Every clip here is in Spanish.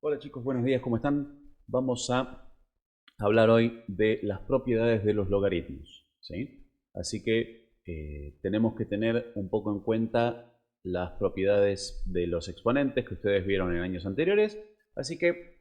Hola chicos, buenos días, ¿cómo están? Vamos a hablar hoy de las propiedades de los logaritmos, ¿sí? Así que tenemos que tener un poco en cuenta las propiedades de los exponentes que ustedes vieron en años anteriores. Así que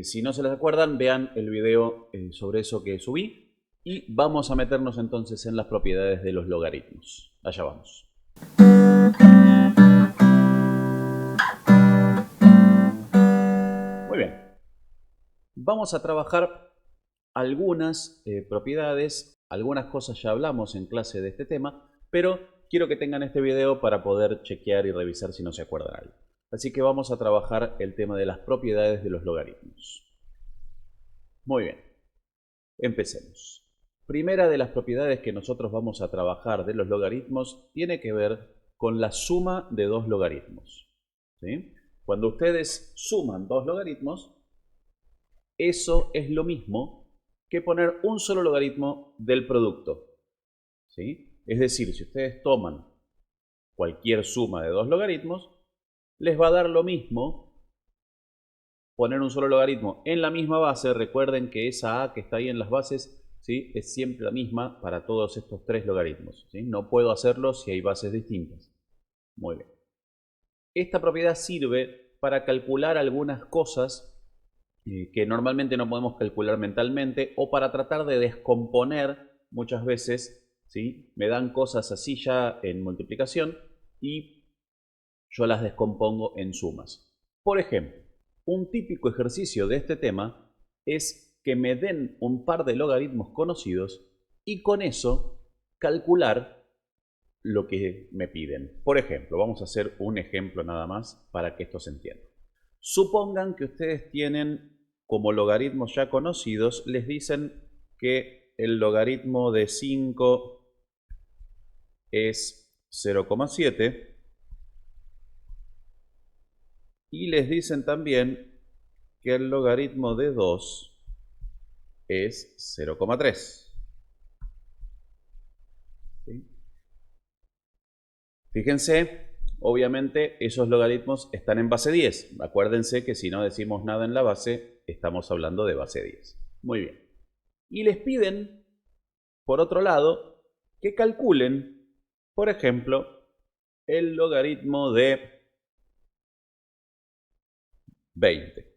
si no se les acuerdan, vean el video sobre eso que subí y vamos a meternos entonces en las propiedades de los logaritmos. Allá vamos. Muy bien. Vamos a trabajar algunas propiedades, algunas cosas ya hablamos en clase de este tema, pero quiero que tengan este video para poder chequear y revisar si no se acuerdan algo. Así que vamos a trabajar el tema de las propiedades de los logaritmos. Muy bien, empecemos. Primera de las propiedades que nosotros vamos a trabajar de los logaritmos tiene que ver con la suma de dos logaritmos, ¿sí? Cuando ustedes suman dos logaritmos, eso es lo mismo que poner un solo logaritmo del producto, ¿sí? Es decir, si ustedes toman cualquier suma de dos logaritmos, les va a dar lo mismo poner un solo logaritmo en la misma base. Recuerden que esa a que está ahí en las bases, ¿sí?, es siempre la misma para todos estos tres logaritmos, ¿sí? No puedo hacerlo si hay bases distintas. Muy bien. Esta propiedad sirve para calcular algunas cosas que normalmente no podemos calcular mentalmente, o para tratar de descomponer muchas veces, ¿sí? Me dan cosas así ya en multiplicación y yo las descompongo en sumas. Por ejemplo, un típico ejercicio de este tema es que me den un par de logaritmos conocidos y con eso calcular lo que me piden. Por ejemplo, vamos a hacer un ejemplo nada más para que esto se entienda. Supongan que ustedes tienen como logaritmos ya conocidos, les dicen que el logaritmo de 5 es 0,7 y les dicen también que el logaritmo de 2 es 0,3. ¿Sí? Fíjense, obviamente esos logaritmos están en base 10. Acuérdense que si no decimos nada en la base, estamos hablando de base 10. Muy bien. Y les piden, por otro lado, que calculen, por ejemplo, el logaritmo de 20.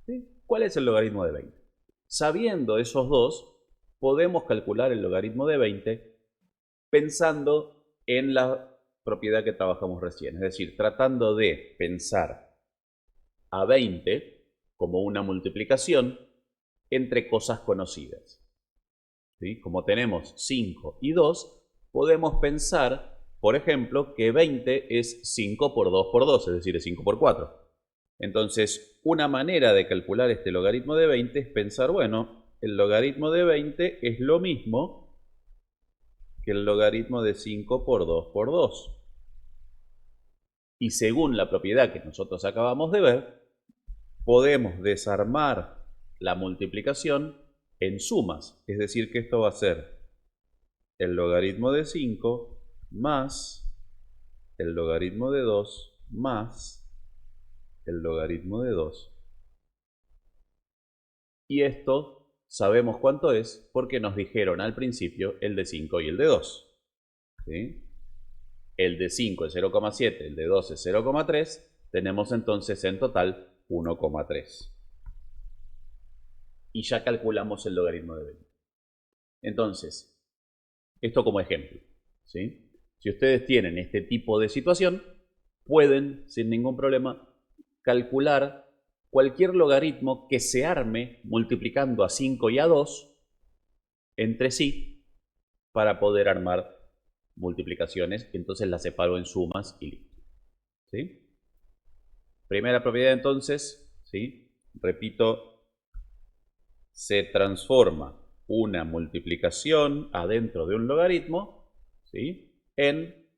¿Sí? ¿Cuál es el logaritmo de 20? Sabiendo esos dos, podemos calcular el logaritmo de 20 pensando en la propiedad que trabajamos recién, es decir, tratando de pensar a 20 como una multiplicación entre cosas conocidas. ¿Sí? Como tenemos 5 y 2, podemos pensar, por ejemplo, que 20 es 5 por 2 por 2, es decir, es 5 por 4. Entonces, una manera de calcular este logaritmo de 20 es pensar, bueno, el logaritmo de 20 es lo mismo que el logaritmo de 5 por 2 por 2. Y según la propiedad que nosotros acabamos de ver, podemos desarmar la multiplicación en sumas. Es decir, que esto va a ser el logaritmo de 5 más el logaritmo de 2 más el logaritmo de 2. Y esto sabemos cuánto es porque nos dijeron al principio el de 5 y el de 2. ¿Sí? El de 5 es 0,7, el de 2 es 0,3. Tenemos entonces en total 1,3. Y ya calculamos el logaritmo de 20. Entonces, esto como ejemplo, ¿sí? Si ustedes tienen este tipo de situación, pueden, sin ningún problema, calcular cualquier logaritmo que se arme multiplicando a 5 y a 2 entre sí para poder armar multiplicaciones. Entonces las separo en sumas y listo. ¿Sí? Primera propiedad entonces, ¿sí? Repito, se transforma una multiplicación adentro de un logaritmo, ¿sí?, en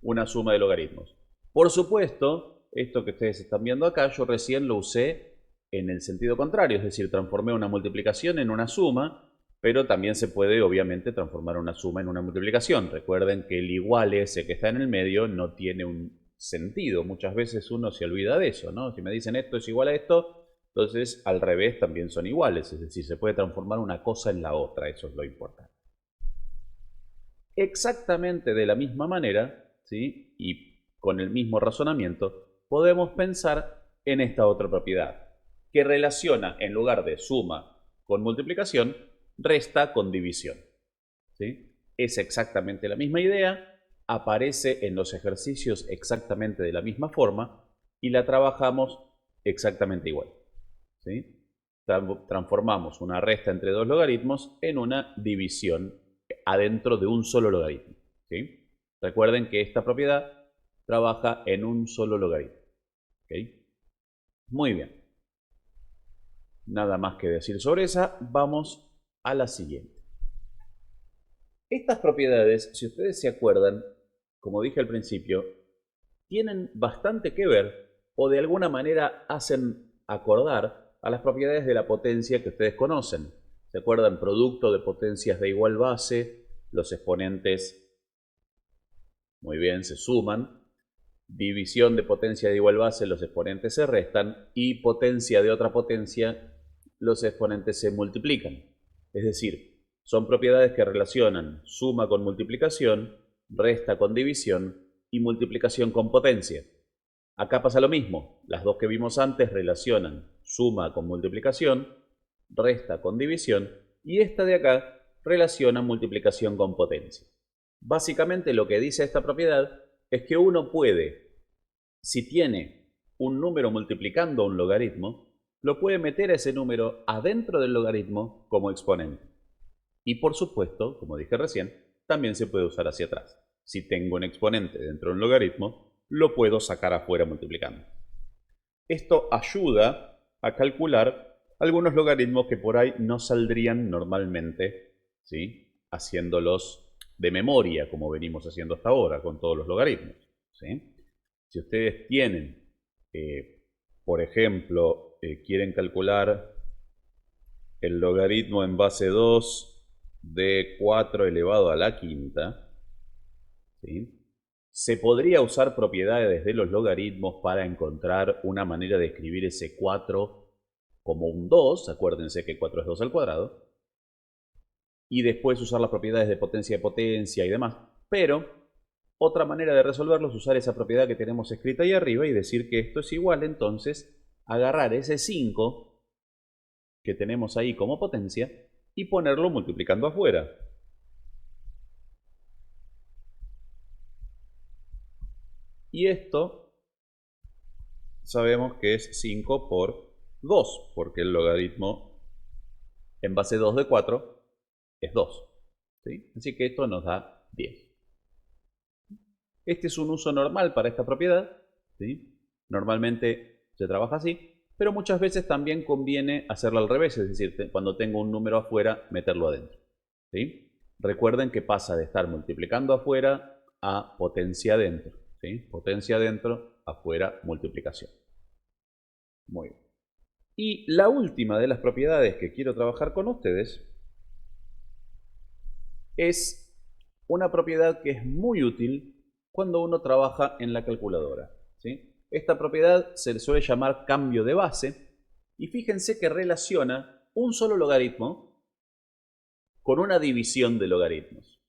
una suma de logaritmos. Por supuesto, esto que ustedes están viendo acá, yo recién lo usé en el sentido contrario, es decir, transformé una multiplicación en una suma, pero también se puede obviamente transformar una suma en una multiplicación. Recuerden que el igual ese que está en el medio no tiene un sentido. Muchas veces uno se olvida de eso, ¿no? Si me dicen esto es igual a esto, entonces al revés también son iguales. Es decir, se puede transformar una cosa en la otra. Eso es lo importante. Exactamente de la misma manera, ¿sí? Y con el mismo razonamiento, podemos pensar en esta otra propiedad, que relaciona en lugar de suma con multiplicación, resta con división. ¿Sí? Es exactamente la misma idea, aparece en los ejercicios exactamente de la misma forma y la trabajamos exactamente igual. ¿Sí? Transformamos una resta entre dos logaritmos en una división adentro de un solo logaritmo. ¿Sí? Recuerden que esta propiedad trabaja en un solo logaritmo. ¿Okay? Muy bien. Nada más que decir sobre esa, vamos a la siguiente. Estas propiedades, si ustedes se acuerdan, como dije al principio, tienen bastante que ver o de alguna manera hacen acordar a las propiedades de la potencia que ustedes conocen. ¿Se acuerdan? Producto de potencias de igual base, los exponentes, muy bien, se suman. División de potencia de igual base, los exponentes se restan. Y potencia de otra potencia, los exponentes se multiplican. Es decir, son propiedades que relacionan suma con multiplicación, resta con división y multiplicación con potencia. Acá pasa lo mismo. Las dos que vimos antes relacionan suma con multiplicación, resta con división y esta de acá relaciona multiplicación con potencia. Básicamente lo que dice esta propiedad es que uno puede, si tiene un número multiplicando un logaritmo, lo puede meter a ese número adentro del logaritmo como exponente. Y por supuesto, como dije recién, también se puede usar hacia atrás. Si tengo un exponente dentro de un logaritmo, lo puedo sacar afuera multiplicando. Esto ayuda a calcular algunos logaritmos que por ahí no saldrían normalmente, ¿sí? Haciéndolos de memoria, como venimos haciendo hasta ahora con todos los logaritmos. ¿Sí? Si ustedes tienen, por ejemplo, quieren calcular el logaritmo en base 2 de 4 elevado a la quinta, ¿sí? Se podría usar propiedades de los logaritmos para encontrar una manera de escribir ese 4 como un 2, acuérdense que 4 es 2 al cuadrado, y después usar las propiedades de potencia y demás. Pero otra manera de resolverlo es usar esa propiedad que tenemos escrita ahí arriba y decir que esto es igual, entonces, agarrar ese 5 que tenemos ahí como potencia y ponerlo multiplicando afuera. Y esto sabemos que es 5 por 2, porque el logaritmo en base 2 de 4 es 2. ¿Sí? Así que esto nos da 10. Este es un uso normal para esta propiedad. ¿Sí? Normalmente se trabaja así, pero muchas veces también conviene hacerlo al revés, es decir, cuando tengo un número afuera, meterlo adentro. ¿Sí? Recuerden que pasa de estar multiplicando afuera a potencia adentro. ¿Sí? Potencia adentro, afuera, multiplicación. Muy bien. Y la última de las propiedades que quiero trabajar con ustedes es una propiedad que es muy útil cuando uno trabaja en la calculadora. ¿Sí? Esta propiedad se le suele llamar cambio de base y fíjense que relaciona un solo logaritmo con una división de logaritmos.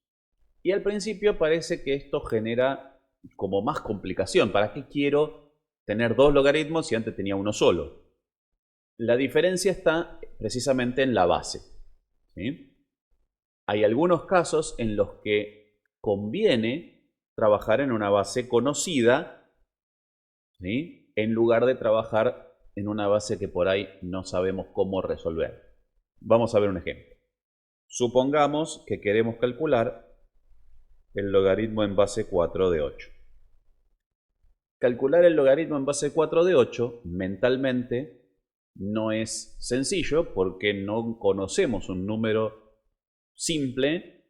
Y al principio parece que esto genera como más complicación. ¿Para qué quiero tener dos logaritmos si antes tenía uno solo? La diferencia está precisamente en la base. ¿Sí? Hay algunos casos en los que conviene trabajar en una base conocida, ¿sí? En lugar de trabajar en una base que por ahí no sabemos cómo resolver. Vamos a ver un ejemplo. Supongamos que queremos calcular el logaritmo en base 4 de 8. Calcular el logaritmo en base 4 de 8 mentalmente no es sencillo porque no conocemos un número simple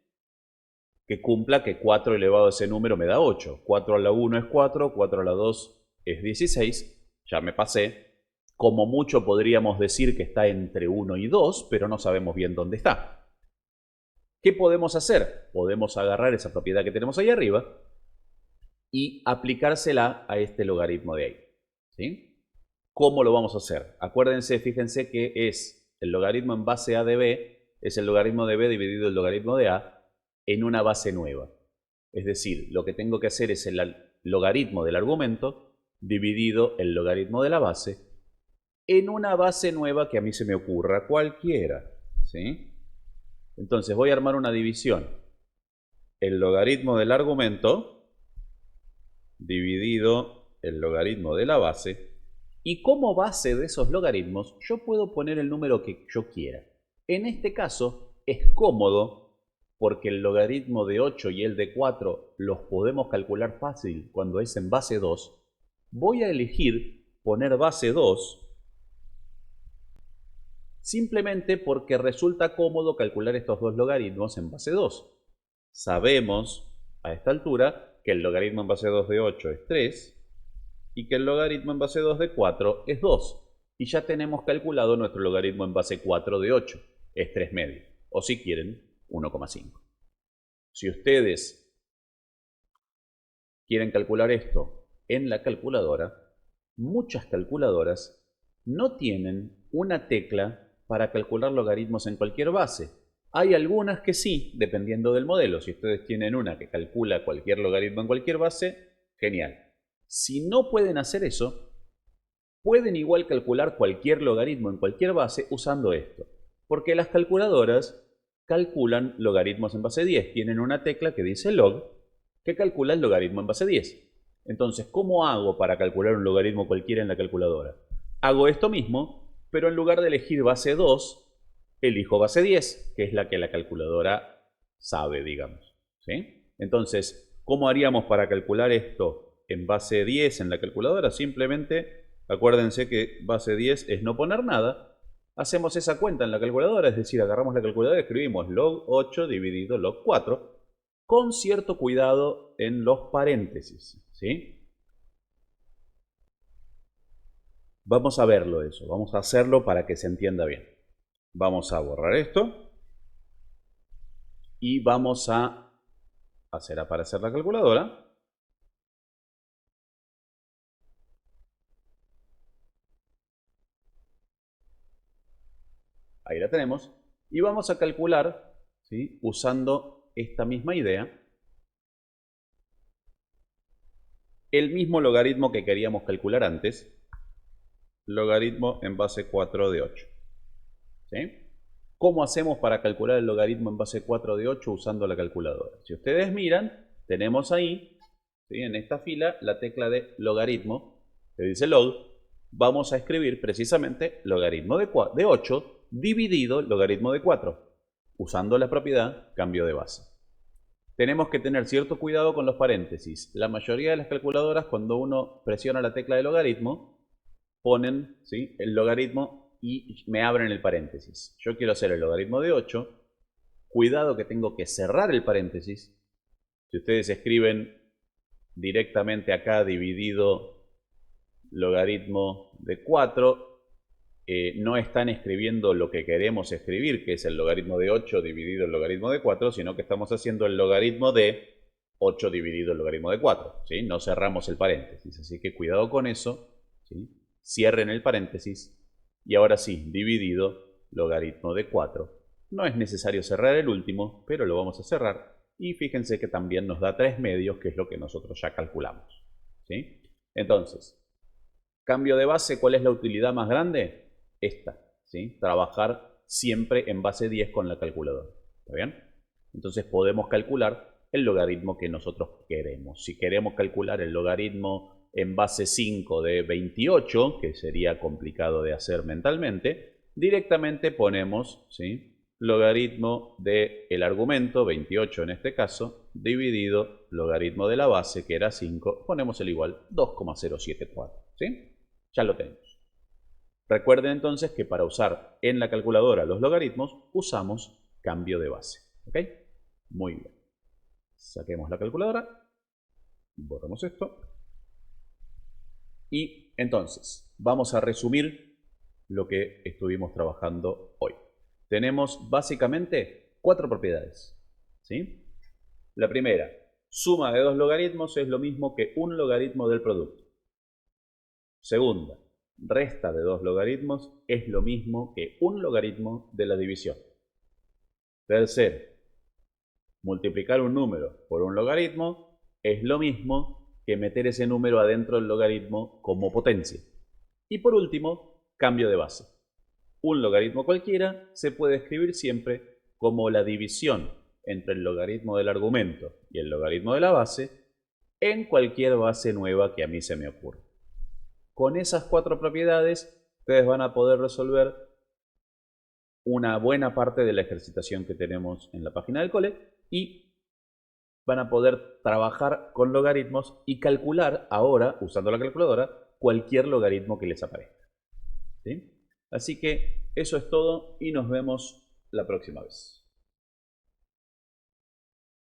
que cumpla que 4 elevado a ese número me da 8. 4 a la 1 es 4, 4 a la 2 es 16, ya me pasé. Como mucho podríamos decir que está entre 1 y 2, pero no sabemos bien dónde está. ¿Qué podemos hacer? Podemos agarrar esa propiedad que tenemos ahí arriba y aplicársela a este logaritmo de ahí. ¿Sí? ¿Cómo lo vamos a hacer? Acuérdense, fíjense que es el logaritmo en base a de b, es el logaritmo de b dividido el logaritmo de a en una base nueva. Es decir, lo que tengo que hacer es el logaritmo del argumento dividido el logaritmo de la base en una base nueva que a mí se me ocurra, cualquiera. ¿Sí? Entonces voy a armar una división. El logaritmo del argumento dividido el logaritmo de la base. Y como base de esos logaritmos, yo puedo poner el número que yo quiera. En este caso, es cómodo porque el logaritmo de 8 y el de 4 los podemos calcular fácil cuando es en base 2. Voy a elegir poner base 2 simplemente porque resulta cómodo calcular estos dos logaritmos en base 2. Sabemos a esta altura que el logaritmo en base 2 de 8 es 3 y que el logaritmo en base 2 de 4 es 2. Y ya tenemos calculado nuestro logaritmo en base 4 de 8, es 3 medios, o si quieren, 1,5. Si ustedes quieren calcular esto en la calculadora, muchas calculadoras no tienen una tecla para calcular logaritmos en cualquier base. Hay algunas que sí, dependiendo del modelo. Si ustedes tienen una que calcula cualquier logaritmo en cualquier base, genial. Si no pueden hacer eso, pueden igual calcular cualquier logaritmo en cualquier base usando esto. Porque las calculadoras calculan logaritmos en base 10. Tienen una tecla que dice log que calcula el logaritmo en base 10. Entonces, ¿cómo hago para calcular un logaritmo cualquiera en la calculadora? Hago esto mismo, pero en lugar de elegir base 2, elijo base 10, que es la que la calculadora sabe, digamos. ¿Sí? Entonces, ¿cómo haríamos para calcular esto en base 10 en la calculadora? Simplemente, acuérdense que base 10 es no poner nada. Hacemos esa cuenta en la calculadora, es decir, agarramos la calculadora y escribimos log 8 dividido log 4, con cierto cuidado en los paréntesis. ¿Sí? Vamos a verlo eso, vamos a hacerlo para que se entienda bien. Vamos a borrar esto y vamos a hacer aparecer la calculadora. Ahí la tenemos. Y vamos a calcular, ¿sí?, usando esta misma idea, el mismo logaritmo que queríamos calcular antes, logaritmo en base 4 de 8. ¿Sí? ¿Cómo hacemos para calcular el logaritmo en base 4 de 8 usando la calculadora? Si ustedes miran, tenemos ahí, ¿sí?, en esta fila, la tecla de logaritmo, que dice log. Vamos a escribir precisamente logaritmo de 8 dividido logaritmo de 4, usando la propiedad cambio de base. Tenemos que tener cierto cuidado con los paréntesis. La mayoría de las calculadoras, cuando uno presiona la tecla de logaritmo, ponen, ¿sí?, el logaritmo y me abren el paréntesis. Yo quiero hacer el logaritmo de 8. Cuidado que tengo que cerrar el paréntesis. Si ustedes escriben directamente acá dividido logaritmo de 4, no están escribiendo lo que queremos escribir, que es el logaritmo de 8 dividido el logaritmo de 4, sino que estamos haciendo el logaritmo de 8 dividido el logaritmo de 4. ¿Sí? No cerramos el paréntesis, así que cuidado con eso. ¿Sí? Cierren el paréntesis y ahora sí, dividido logaritmo de 4. No es necesario cerrar el último, pero lo vamos a cerrar. Y fíjense que también nos da 3 medios, que es lo que nosotros ya calculamos. ¿Sí? Entonces, cambio de base, ¿cuál es la utilidad más grande? Esta, ¿sí? Trabajar siempre en base 10 con la calculadora. ¿Está bien? Entonces podemos calcular el logaritmo que nosotros queremos. Si queremos calcular el logaritmo en base 5 de 28, que sería complicado de hacer mentalmente, directamente ponemos, ¿sí?, logaritmo del argumento, 28 en este caso, dividido logaritmo de la base, que era 5, ponemos el igual 2,074. ¿Sí? Ya lo tenemos. Recuerden entonces que para usar en la calculadora los logaritmos usamos cambio de base. ¿Ok? Muy bien. Saquemos la calculadora, borramos esto y entonces vamos a resumir lo que estuvimos trabajando hoy. Tenemos básicamente 4 propiedades. ¿Sí? La primera, Suma de dos logaritmos es lo mismo que un logaritmo del producto. Segunda, resta de dos logaritmos es lo mismo que un logaritmo de la división. Tercero, multiplicar un número por un logaritmo es lo mismo que meter ese número adentro del logaritmo como potencia. Y por último, cambio de base. Un logaritmo cualquiera se puede escribir siempre como la división entre el logaritmo del argumento y el logaritmo de la base en cualquier base nueva que a mí se me ocurra. Con esas cuatro propiedades, ustedes van a poder resolver una buena parte de la ejercitación que tenemos en la página del cole y van a poder trabajar con logaritmos y calcular ahora, usando la calculadora, cualquier logaritmo que les aparezca. ¿Sí? Así que eso es todo y nos vemos la próxima vez.